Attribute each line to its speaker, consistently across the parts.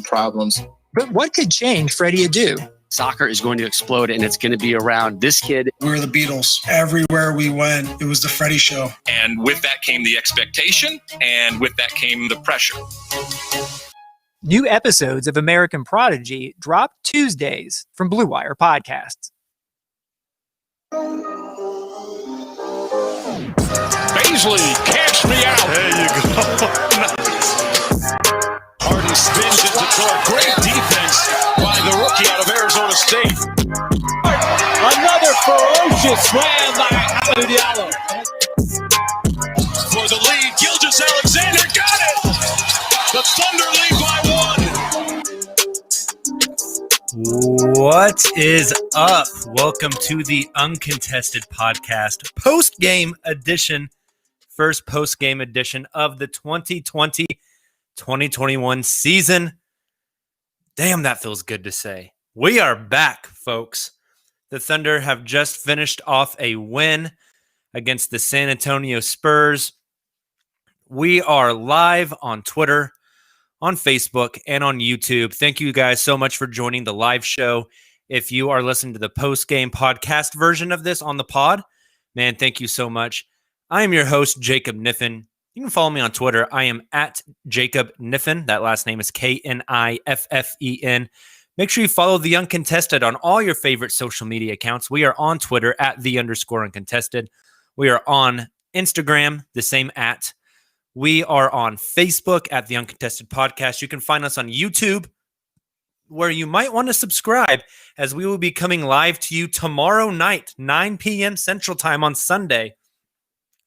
Speaker 1: problems.
Speaker 2: But what could change Freddie Adu?
Speaker 3: Soccer is going to explode, and it's going to be around this kid.
Speaker 4: We were the Beatles. Everywhere we went, it was the Freddie Show.
Speaker 5: And with that came the expectation, and with that came the pressure.
Speaker 2: New episodes of American Prodigy drop Tuesdays from Blue Wire Podcasts.
Speaker 6: Baisley, catch me out. There you go. Nice. Harden spins into Clark. Great defense by the rookie out of Arizona State.
Speaker 7: Another ferocious slam by Diallo.
Speaker 6: For the lead, Gilgeous-Alexander got it. The Thunder lead by 1.
Speaker 8: What is up? Welcome to the Uncontested podcast, post-game edition, first post-game edition of the 2020-2021 season. Damn, that feels good to say. We are back, folks. The Thunder have just finished off a win against the San Antonio Spurs. We are live on Twitter, on Facebook, and on YouTube. Thank you guys so much for joining the live show. If you are listening to the post-game podcast version of this on the pod, man, thank you so much. I am your host, Jacob Niffen. You can follow me on Twitter. I am at Jacob Niffen. That last name is K-N-I-F-F-E-N. Make sure you follow The Uncontested on all your favorite social media accounts. We are on Twitter at @the_uncontested. We are on Instagram, the same at. We are on Facebook at The Uncontested Podcast. You can find us on YouTube, where you might want to subscribe, as we will be coming live to you tomorrow night, 9 p.m. Central Time on Sunday,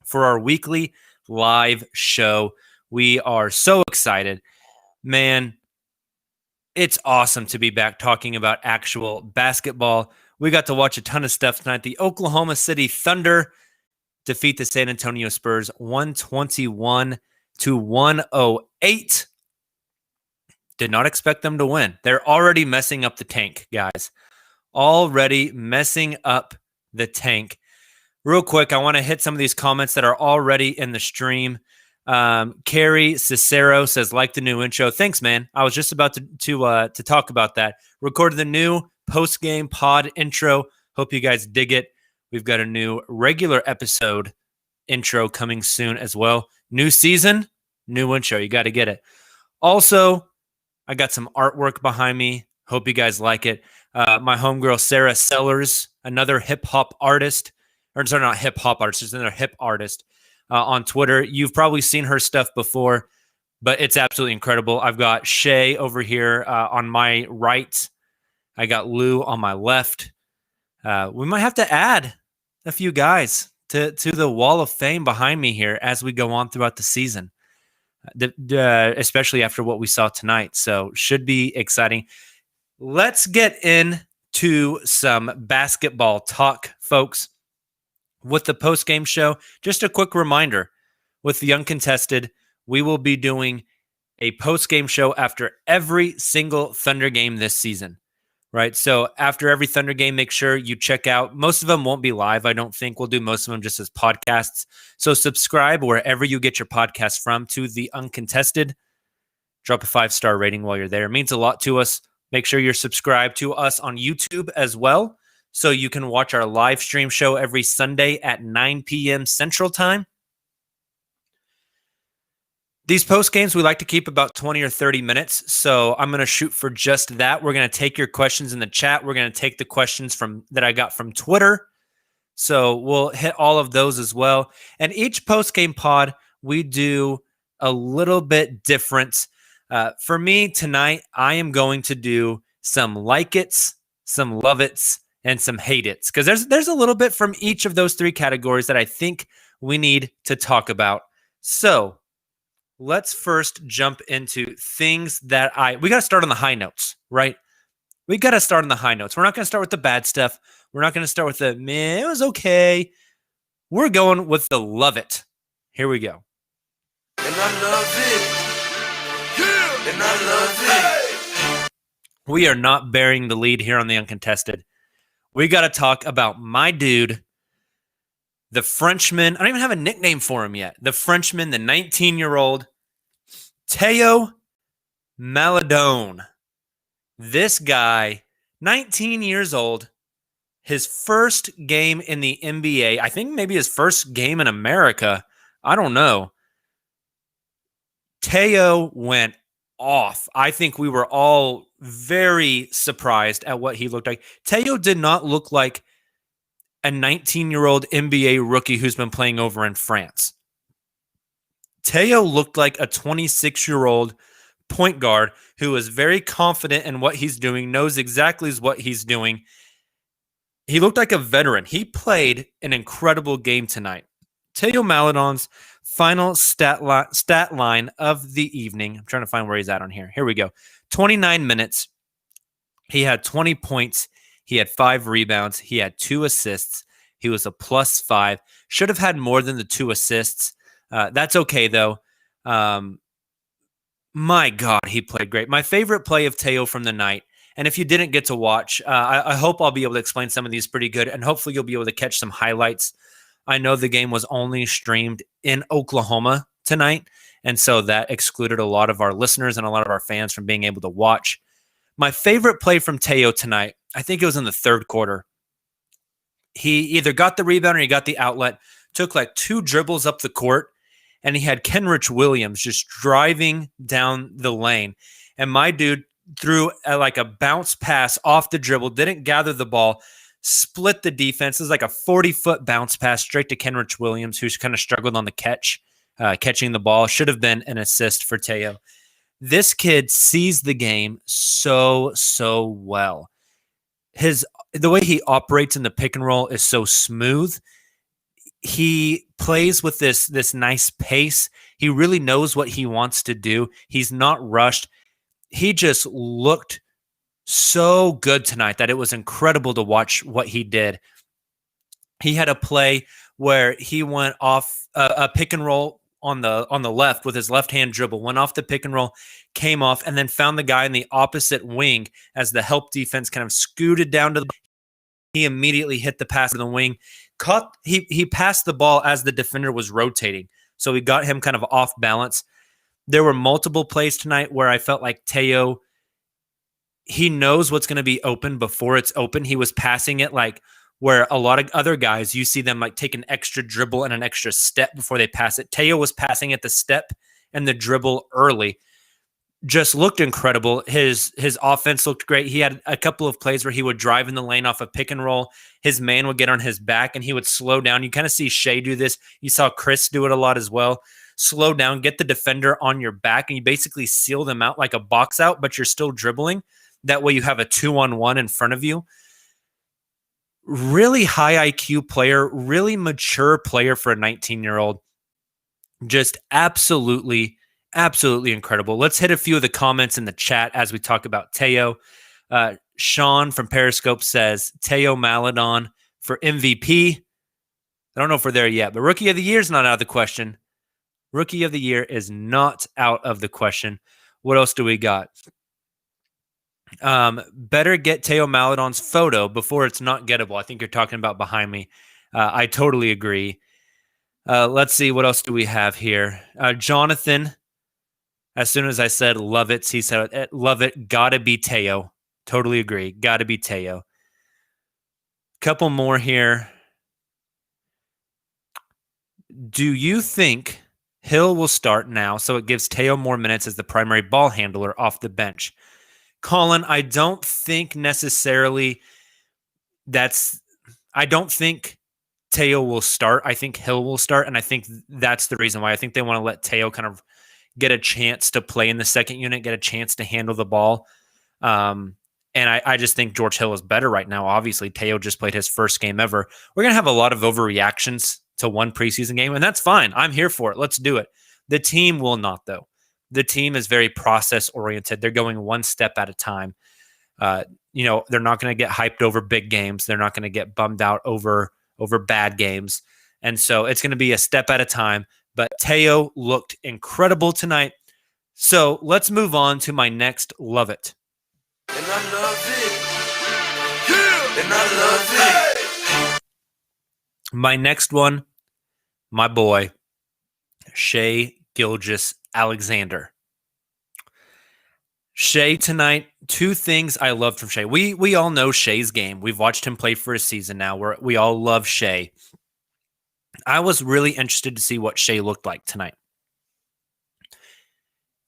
Speaker 8: for our weekly live show. We are so excited. Man, it's awesome to be back talking about actual basketball. We got to watch a ton of stuff tonight. The Oklahoma City Thunder defeat the San Antonio Spurs 121-108. Did not expect them to win. They're already messing up the tank, guys. Already messing up the tank. Real quick, I want to hit some of these comments that are already in the stream. Carrie Cicero says, like the new intro. Thanks, man. I was just about to talk about that. Recorded the new post-game pod intro. Hope you guys dig it. We've got a new regular episode intro coming soon as well. New season, new intro. You got to get it. Also, I got some artwork behind me. Hope you guys like it. My homegirl, Sarah Sellers, another hip-hop artist. Or sorry, not hip-hop artist. She's another hip artist on Twitter. You've probably seen her stuff before, but it's absolutely incredible. I've got Shay over here on my right. I got Lou on my left. We might have to add a few guys to the wall of fame behind me here as we go on throughout the season, especially after what we saw tonight. So should be exciting. Let's get into some basketball talk, folks. With the post-game show, just a quick reminder, with the Uncontested, we will be doing a post-game show after every single Thunder game this season, right? So after every Thunder game, make sure you check out. Most of them won't be live, I don't think. We'll do most of them just as podcasts. So subscribe wherever you get your podcast from to the Uncontested. Drop a 5-star rating while you're there. It means a lot to us. Make sure you're subscribed to us on YouTube as well, so you can watch our live stream show every Sunday at 9 p.m. Central Time. These post games, we like to keep about 20 or 30 minutes, so I'm going to shoot for just that. We're going to take your questions in the chat. We're going to take the questions that I got from Twitter, so we'll hit all of those as well. And each post game pod, we do a little bit different. For me tonight, I am going to do some like-its, some love-its, and some hate-its, because there's a little bit from each of those three categories that I think we need to talk about. So let's first jump into things that we got to start on the high notes, right? We got to start on the high notes. We're not going to start with the bad stuff. We're not going to start with the, man, it was okay. We're going with the love it. Here we go.
Speaker 9: And I love it. Yeah. And I love it.
Speaker 8: We are not bearing the lead here on the Uncontested. We got to talk about my dude, the Frenchman. I don't even have a nickname for him yet. The Frenchman, the 19-year-old Theo Maledon. This guy, 19 years old, his first game in the NBA, I think maybe his first game in America. I don't know. Theo went off. I think we were all very surprised at what he looked like. Theo did not look like a 19-year-old NBA rookie who's been playing over in France. Theo looked like a 26-year-old point guard who is very confident in what he's doing, knows exactly what he's doing. He looked like a veteran. He played an incredible game tonight. Theo Maledon's final stat line of the evening. I'm trying to find where he's at on here. Here we go. 29 minutes. He had 20 points. He had 5 rebounds. He had 2 assists. He was a +5. Should have had more than the 2 assists. That's okay, though. My God, he played great. My favorite play of Theo from the night, and if you didn't get to watch, I hope I'll be able to explain some of these pretty good, and hopefully you'll be able to catch some highlights. I know the game was only streamed in Oklahoma tonight, and so that excluded a lot of our listeners and a lot of our fans from being able to watch. My favorite play from Theo tonight, I think it was in the third quarter. He either got the rebound or he got the outlet, took like 2 dribbles up the court, and he had Kenrich Williams just driving down the lane. And my dude threw like a bounce pass off the dribble, didn't gather the ball, split the defense. It was like a 40-foot bounce pass straight to Kenrich Williams, who's kind of struggled on the catching the ball. Should have been an assist for Theo. This kid sees the game so well. The way he operates in the pick and roll is so smooth. He plays with this nice pace. He really knows what he wants to do. He's not rushed. He just looked so good tonight that it was incredible to watch what he did. He had a play where he went off a pick and roll on the left with his left-hand dribble, went off the pick and roll, came off, and then found the guy in the opposite wing as the help defense kind of scooted down to the. He immediately hit the pass to the wing. He passed the ball as the defender was rotating, so he got him kind of off balance. There were multiple plays tonight where I felt like Theo, he knows what's going to be open before it's open. He was passing it like where a lot of other guys, you see them like take an extra dribble and an extra step before they pass it. Theo was passing at the step and the dribble early. Just looked incredible. His offense looked great. He had a couple of plays where he would drive in the lane off a pick and roll. His man would get on his back and he would slow down. You kind of see Shay do this. You saw Chris do it a lot as well. Slow down, get the defender on your back, and you basically seal them out like a box out, but you're still dribbling. That way you have a 2-on-1 in front of you. Really high IQ player, really mature player for a 19-year-old. Just absolutely incredible. Let's hit a few of the comments in the chat as we talk about Theo. Sean from Periscope says, Theo Maledon for MVP. I don't know if we're there yet, but Rookie of the Year is not out of the question. Rookie of the Year is not out of the question. What else do we got? Better get Theo Maledon's photo before it's not gettable. I think you're talking about behind me. I totally agree. Let's see. What else do we have here? Jonathan, as soon as I said love it, he said, love it. Gotta be Theo. Totally agree. Gotta be Theo. Couple more here. Do you think Hill will start now so it gives Theo more minutes as the primary ball handler off the bench? Colin, I don't think necessarily I don't think Theo will start. I think Hill will start, and I think that's the reason why. I think they want to let Theo kind of get a chance to play in the second unit, get a chance to handle the ball. And I just think George Hill is better right now. Obviously, Theo just played his first game ever. We're going to have a lot of overreactions to one preseason game, and that's fine. I'm here for it. Let's do it. The team will not, though. The team is very process-oriented. They're going one step at a time. They're not going to get hyped over big games. They're not going to get bummed out over bad games. And so it's going to be a step at a time. But Theo looked incredible tonight. So let's move on to my next Love It.
Speaker 9: And I love it. Yeah. And I love it.
Speaker 8: My next one, my boy, Shay Gilgeous-Alexander. Shay tonight, two things I loved from Shay. We all know Shay's game. We've watched him play for a season now. We all love Shay. I was really interested to see what Shay looked like tonight.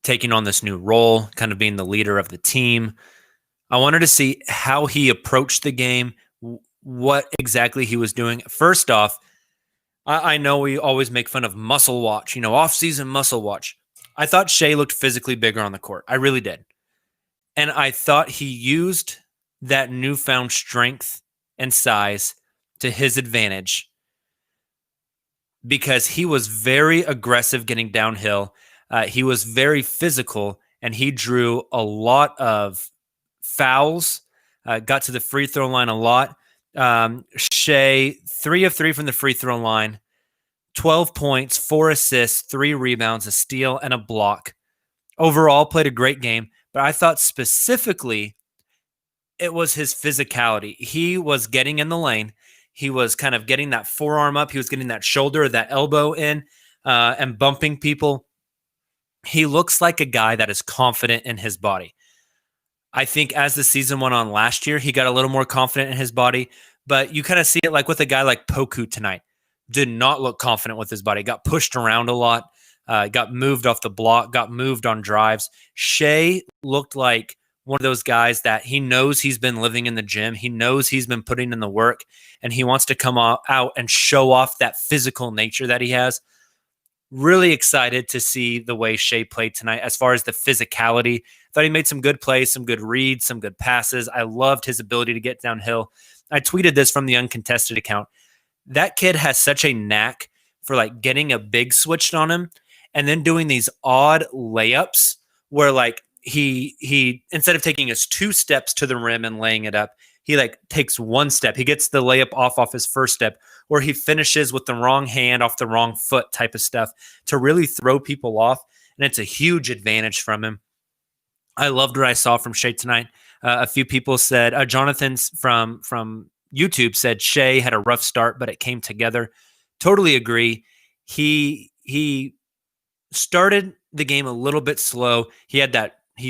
Speaker 8: Taking on this new role, kind of being the leader of the team. I wanted to see how he approached the game, what exactly he was doing. First off, I know we always make fun of muscle watch, off-season muscle watch. I thought Shay looked physically bigger on the court. I really did. And I thought he used that newfound strength and size to his advantage because he was very aggressive getting downhill. He was very physical, and he drew a lot of fouls, got to the free throw line a lot. Shay, 3 of 3 from the free throw line, 12 points, 4 assists, 3 rebounds, a steal, and a block. Overall, played a great game, but I thought specifically it was his physicality. He was getting in the lane. He was kind of getting that forearm up. He was getting that shoulder, that elbow in, and bumping people. He looks like a guy that is confident in his body. I think as the season went on last year, he got a little more confident in his body, but you kind of see it like with a guy like Poku tonight. Did not look confident with his body. Got pushed around a lot, got moved off the block, got moved on drives. Shay looked like one of those guys that he knows he's been living in the gym. He knows he's been putting in the work, and he wants to come out and show off that physical nature that he has. Really excited to see the way Shay played tonight as far as the physicality. Thought he made some good plays, some good reads, some good passes. I loved his ability to get downhill. I tweeted this from the Uncontested account. That kid has such a knack for like getting a big switched on him and then doing these odd layups where like he instead of taking his 2 steps to the rim and laying it up, he like takes 1 step. He gets the layup off his first step, or he finishes with the wrong hand off the wrong foot type of stuff to really throw people off. And it's a huge advantage from him. I loved what I saw from Shay tonight. A few people said, Jonathan from YouTube said Shay had a rough start, but it came together. Totally agree. He started the game a little bit slow. He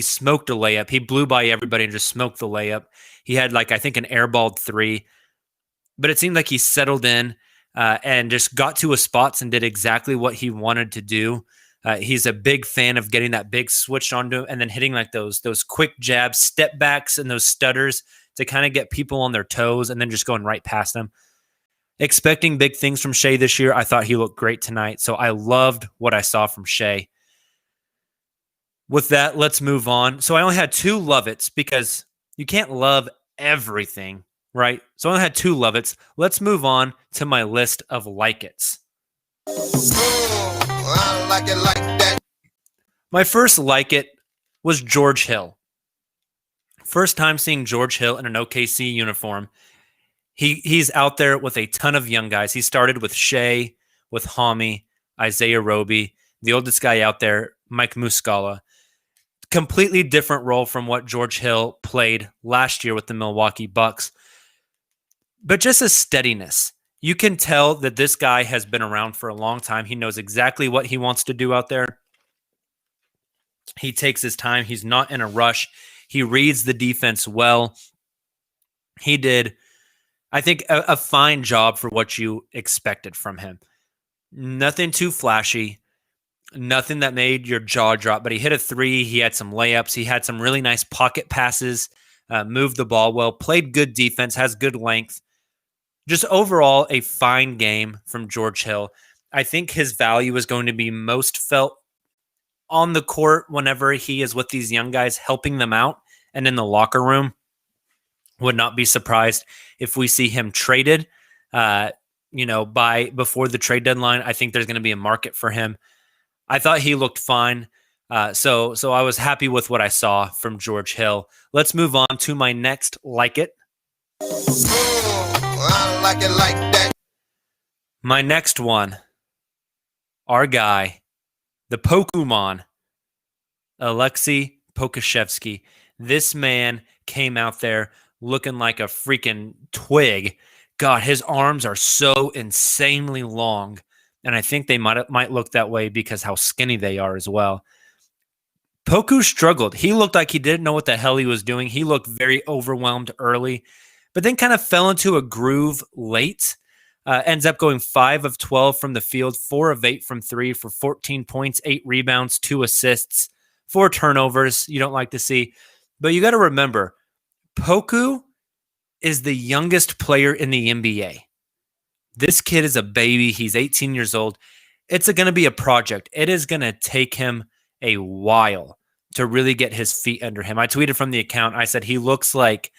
Speaker 8: smoked a layup. He blew by everybody and just smoked the layup. He had I think an airballed 3, but it seemed like he settled in and just got to his spots and did exactly what he wanted to do. He's a big fan of getting that big switch onto him and then hitting like those quick jabs, step backs, and those stutters to kind of get people on their toes and then just going right past them. Expecting big things from Shay this year. I thought he looked great tonight, so I loved what I saw from Shay. With that, let's move on. So I only had 2 love-its because you can't love everything, right? So I only had 2 love-its. Let's move on to my list of like-its.
Speaker 9: I like it like that.
Speaker 8: My first like-it was George Hill. First time seeing George Hill in an OKC uniform. He's out there with a ton of young guys. He started with Shay, with Hami, Isaiah Roby, the oldest guy out there, Mike Muscala. Completely different role from what George Hill played last year with the Milwaukee Bucks. But just a steadiness. You can tell that this guy has been around for a long time. He knows exactly what he wants to do out there. He takes his time. He's not in a rush. He reads the defense well. He did, I think, a fine job for what you expected from him. Nothing too flashy. Nothing that made your jaw drop, but he hit a 3. He had some layups. He had some really nice pocket passes, moved the ball well, played good defense, has good length. Just overall, a fine game from George Hill. I think his value is going to be most felt on the court whenever he is with these young guys, helping them out, and in the locker room. Would not be surprised if we see him traded, before the trade deadline. I think there's going to be a market for him. I thought he looked fine. So I was happy with what I saw from George Hill. Let's move on to my next like-it.
Speaker 9: I like it like that.
Speaker 8: My next one, our guy, the Pokemon, Alexei Pokusevski. This man came out there looking like a freaking twig. God, his arms are so insanely long. And I think they might look that way because how skinny they are as well. Poku struggled. He looked like he didn't know what the hell he was doing. He looked very overwhelmed early, but then kind of fell into a groove late. Ends up going 5 of 12 from the field, 4 of 8 from 3 for 14 points, 8 rebounds, 2 assists, 4 turnovers. You don't like to see. But you got to remember, Poku is the youngest player in the NBA. This kid is a baby. He's 18 years old. It's going to be a project. It is going to take him a while to really get his feet under him. I tweeted from the account. I said he looks like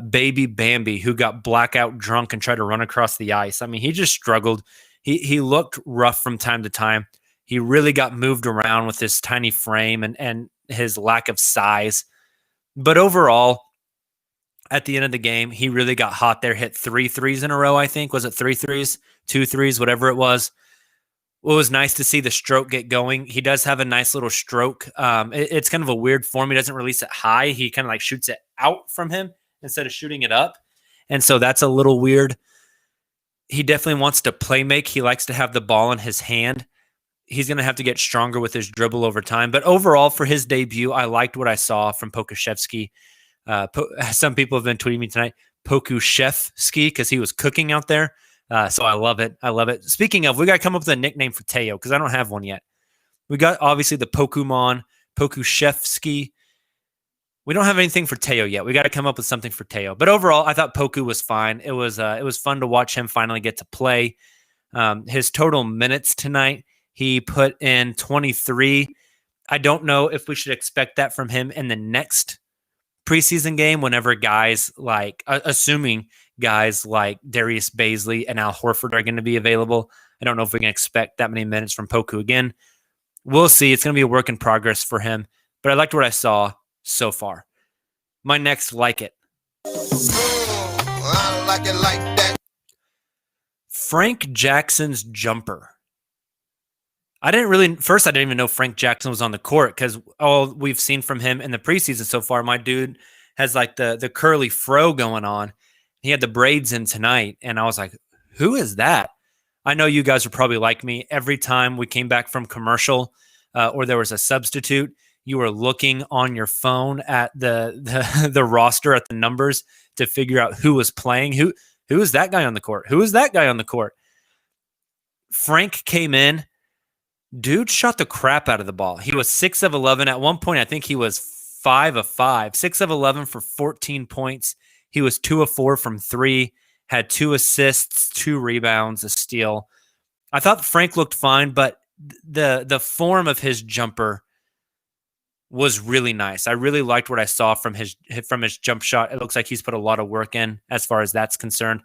Speaker 8: baby Bambi who got blackout drunk and tried to run across the ice. I mean, he just struggled. He looked rough from time to time. He really got moved around with his tiny frame and his lack of size. But overall, at the end of the game, he really got hot there, hit 3 threes in a row, I think. Was it 3 threes? 2 threes, whatever it was. It was nice to see the stroke get going. He does have a nice little stroke. It's kind of a weird form. He doesn't release it high. He kind of like shoots it out from him instead of shooting it up. And so that's a little weird. He definitely wants to play make. He likes to have the ball in his hand. He's going to have to get stronger with his dribble over time. But overall, for his debut, I liked what I saw from Pokuševski. Some people have been tweeting me tonight, Pokuševski, because he was cooking out there. So I love it. I love it. Speaking of, we got to come up with a nickname for Theo because I don't have one yet. We got obviously the Pokemon, Pokuševski. We don't have anything for Theo yet. We got to come up with something for Theo. But overall, I thought Poku was fine. It was fun to watch him finally get to play. His total minutes tonight, he put in 23. I don't know if we should expect that from him in the next preseason game whenever guys like, assuming guys like Darius Baisley and Al Horford are going to be available. I don't know if we can expect that many minutes from Poku again. We'll see. It's going to be a work in progress for him, but I liked what I saw so far. My next like it.
Speaker 9: I like it like that.
Speaker 8: Frank Jackson's jumper. I didn't even know Frank Jackson was on the court because all we've seen from him in the preseason so far, my dude has like the curly fro going on. He had the braids in tonight, and I was like, who is that? I know you guys are probably like me. Every time we came back from commercial or there was a substitute, you were looking on your phone at the roster, at the numbers to figure out who was playing. Who is that guy on the court? Who is that guy on the court? Frank came in. Dude shot the crap out of the ball. He was 6 of 11. At one point, I think he was 5 of 5. 6 of 11 for 14 points. He was 2 of 4 from 3. Had 2 assists, 2 rebounds, a steal. I thought Frank looked fine, but the form of his jumper was really nice. I really liked what I saw from his jump shot. It looks like he's put a lot of work in as far as that's concerned.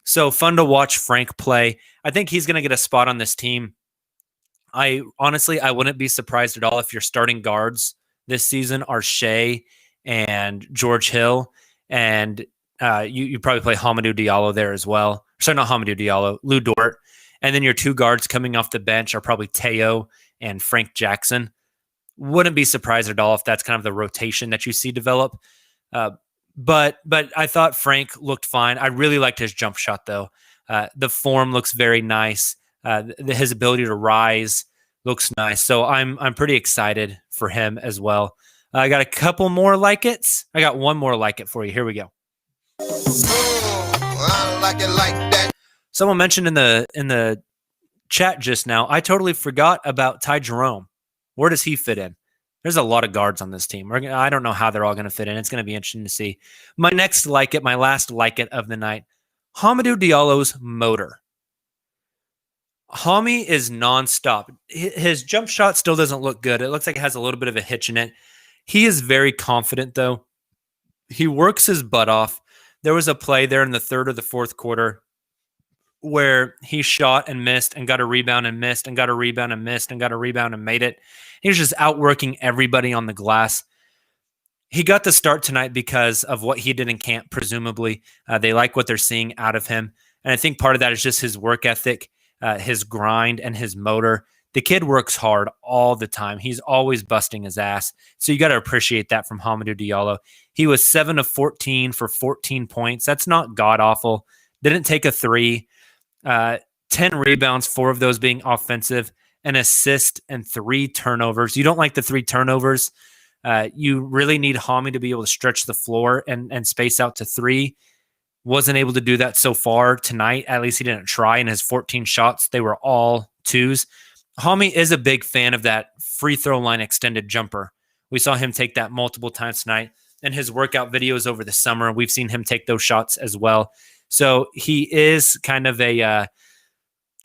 Speaker 8: So fun to watch Frank play. I think he's going to get a spot on this team. I wouldn't be surprised at all if your starting guards this season are Shay and George Hill, and you probably play Hamidou Diallo there as well. Sorry, not Hamidou Diallo, Lou Dort. And then your 2 guards coming off the bench are probably Theo and Frank Jackson. Wouldn't be surprised at all if that's kind of the rotation that you see develop. But I thought Frank looked fine. I really liked his jump shot, though. The form looks very nice. His ability to rise looks nice. So I'm pretty excited for him as well. I got a couple more like it's. I got one more like it for you. Here we go.
Speaker 9: I like it like that.
Speaker 8: Someone mentioned in the chat just now, I totally forgot about Ty Jerome. Where does he fit in? There's a lot of guards on this team. I don't know how they're all going to fit in. It's going to be interesting to see. My next like it, my last like it of the night, Hamidou Diallo's motor. Hami is nonstop. His jump shot still doesn't look good. It looks like it has a little bit of a hitch in it. He is very confident, though. He works his butt off. There was a play there in the 3rd or the 4th quarter where he shot and missed and got a rebound and missed and got a rebound and missed and got a rebound and made it. He was just outworking everybody on the glass. He got the start tonight because of what he did in camp, presumably. They like what they're seeing out of him. And I think part of that is just his work ethic, his grind, and his motor. The kid works hard all the time. He's always busting his ass. So you got to appreciate that from Hamidou Diallo. He was 7 of 14 for 14 points. That's not god-awful. Didn't take a 3. 10 rebounds, 4 of those being offensive, an assist, and 3 turnovers. You don't like the 3 turnovers. You really need Hami to be able to stretch the floor and space out to 3. Wasn't able to do that so far tonight. At least he didn't try. In his 14 shots, they were all 2s. Hami is a big fan of that free throw line extended jumper. We saw him take that multiple times tonight. And his workout videos over the summer, we've seen him take those shots as well. So he is kind of a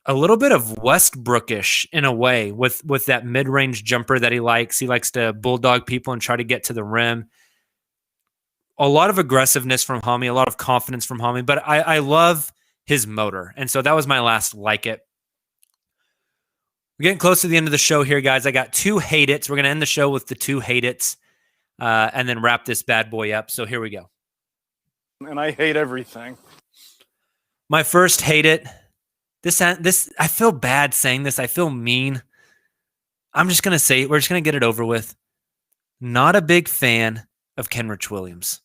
Speaker 8: little bit of Westbrookish in a way with that mid-range jumper that he likes. He likes to bulldog people and try to get to the rim. A lot of aggressiveness from Hami, a lot of confidence from Hami, but I love his motor. And so that was my last like it. We're getting close to the end of the show here, guys. I got 2 hate it's. We're going to end the show with the 2 hate it's and then wrap this bad boy up. So here we go.
Speaker 6: And I hate everything.
Speaker 8: My first hate it. This I feel bad saying this. I feel mean. I'm just going to say it. We're just going to get it over with. Not a big fan of Kenrich Williams.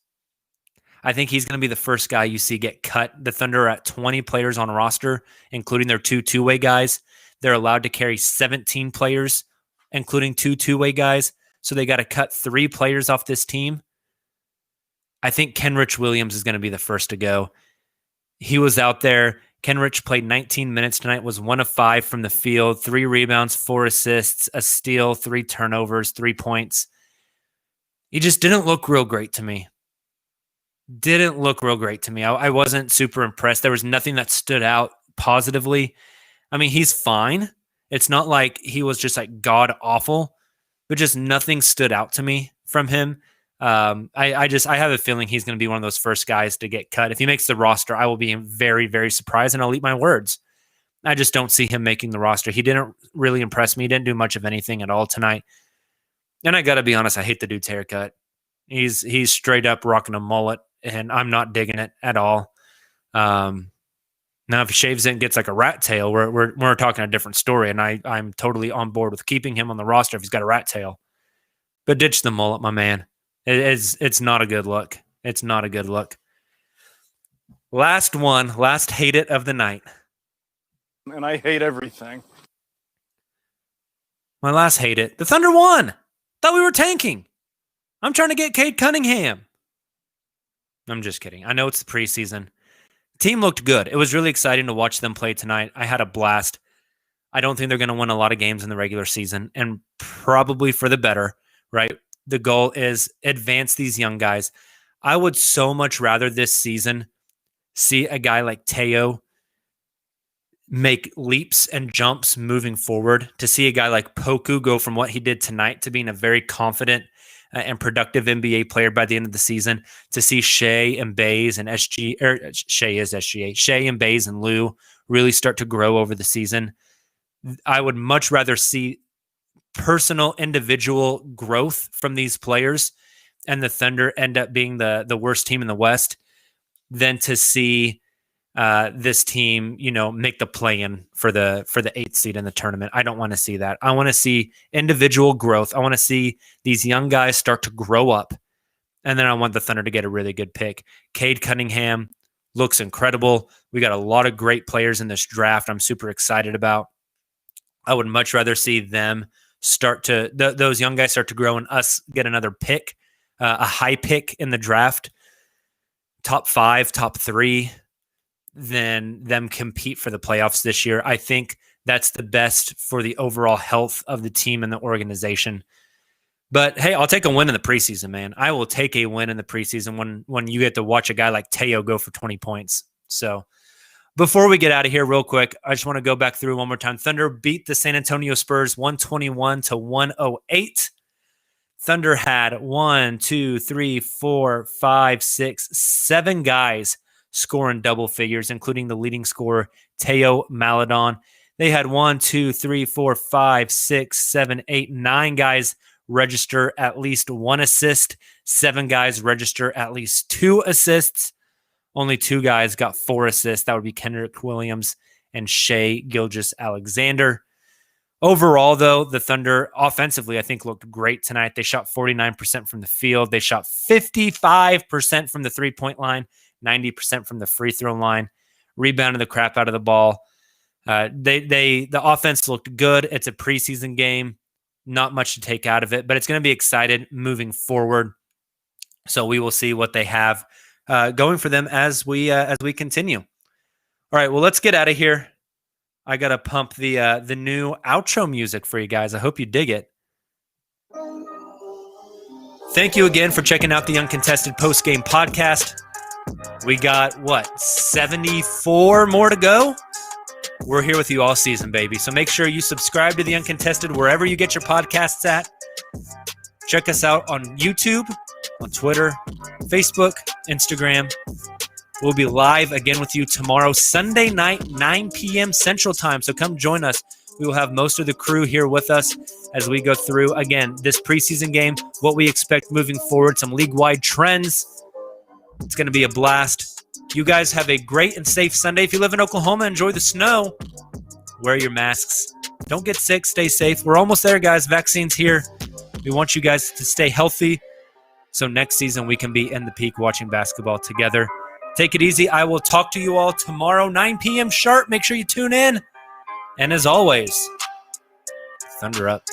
Speaker 8: I think he's going to be the first guy you see get cut. The Thunder are at 20 players on roster, including their 2 two-way guys. They're allowed to carry 17 players, including 2 two-way guys. So they got to cut 3 players off this team. I think Kenrich Williams is going to be the first to go. He was out there. Kenrich played 19 minutes tonight, was 1 of 5 from the field, 3 rebounds, 4 assists, a steal, 3 turnovers, 3 points. He just didn't look real great to me. I wasn't super impressed. There was nothing that stood out positively. I mean, he's fine. It's not like he was just like god awful, but just nothing stood out to me from him. I have a feeling he's going to be one of those first guys to get cut. If he makes the roster, I will be very, very surprised, and I'll eat my words. I just don't see him making the roster. He didn't really impress me. He didn't do much of anything at all tonight. And I got to be honest, I hate the dude's haircut. He's straight up rocking a mullet, and I'm not digging it at all. Now, if he shaves it and gets like a rat tail, we're talking a different story, and I'm totally on board with keeping him on the roster if he's got a rat tail. But ditch the mullet, my man. It's not a good look. It's not a good look. Last hate it of the night.
Speaker 6: And I hate everything.
Speaker 8: My last hate it. The Thunder won. Thought we were tanking. I'm trying to get Cade Cunningham. I'm just kidding. I know it's the preseason. The team looked good. It was really exciting to watch them play tonight. I had a blast. I don't think they're going to win a lot of games in the regular season, and probably for the better, right? The goal is advance these young guys. I would so much rather this season see a guy like Theo make leaps and jumps moving forward, to see a guy like Poku go from what he did tonight to being a very confident and productive NBA player by the end of the season, to see Shay and Bays and Shay and Bays and Lou really start to grow over the season. I would much rather see personal, individual growth from these players and the Thunder end up being the worst team in the West than to see this team, make the play-in for the 8th seed in the tournament. I don't want to see that. I want to see individual growth. I want to see these young guys start to grow up, and then I want the Thunder to get a really good pick. Cade Cunningham looks incredible. We got a lot of great players in this draft I'm super excited about. I would much rather see them those young guys start to grow and us get another pick, a high pick in the draft, top 5, top 3, than them compete for the playoffs this year. I think that's the best for the overall health of the team and the organization. But hey, I'll take a win in the preseason, man. I will take a win in the preseason when you get to watch a guy like Theo go for 20 points. So before we get out of here real quick, I just want to go back through one more time. Thunder beat the San Antonio Spurs 121-108. Thunder had 1, 2, 3, 4, 5, 6, 7 guys scoring double figures, including the leading scorer, Theo Maledon. They had 1, 2, 3, 4, 5, 6, 7, 8, 9 guys register at least 1 assist. 7 guys register at least 2 assists. Only 2 guys got 4 assists. That would be Kenrich Williams and Shay Gilgeous-Alexander. Overall, though, the Thunder offensively, I think, looked great tonight. They shot 49% from the field. They shot 55% from the three-point line, 90% from the free throw line, rebounded the crap out of the ball. The offense looked good. It's a preseason game, not much to take out of it, but it's going to be excited moving forward. So we will see what they have going for them as we continue. All right, well, let's get out of here. I gotta pump the new outro music for you guys. I hope you dig it. Thank you again for checking out the Uncontested Post-Game Podcast. We got, 74 more to go? We're here with you all season, baby. So make sure you subscribe to the Uncontested wherever you get your podcasts at. Check us out on YouTube, on Twitter, Facebook, Instagram. We'll be live again with you tomorrow, Sunday night, 9 p.m. Central Time. So come join us. We will have most of the crew here with us as we go through, again, this preseason game, what we expect moving forward, some league-wide trends. It's going to be a blast. You guys have a great and safe Sunday. If you live in Oklahoma, enjoy the snow. Wear your masks. Don't get sick. Stay safe. We're almost there, guys. Vaccine's here. We want you guys to stay healthy so next season we can be in the peak watching basketball together. Take it easy. I will talk to you all tomorrow, 9 p.m. sharp. Make sure you tune in. And as always, Thunder up.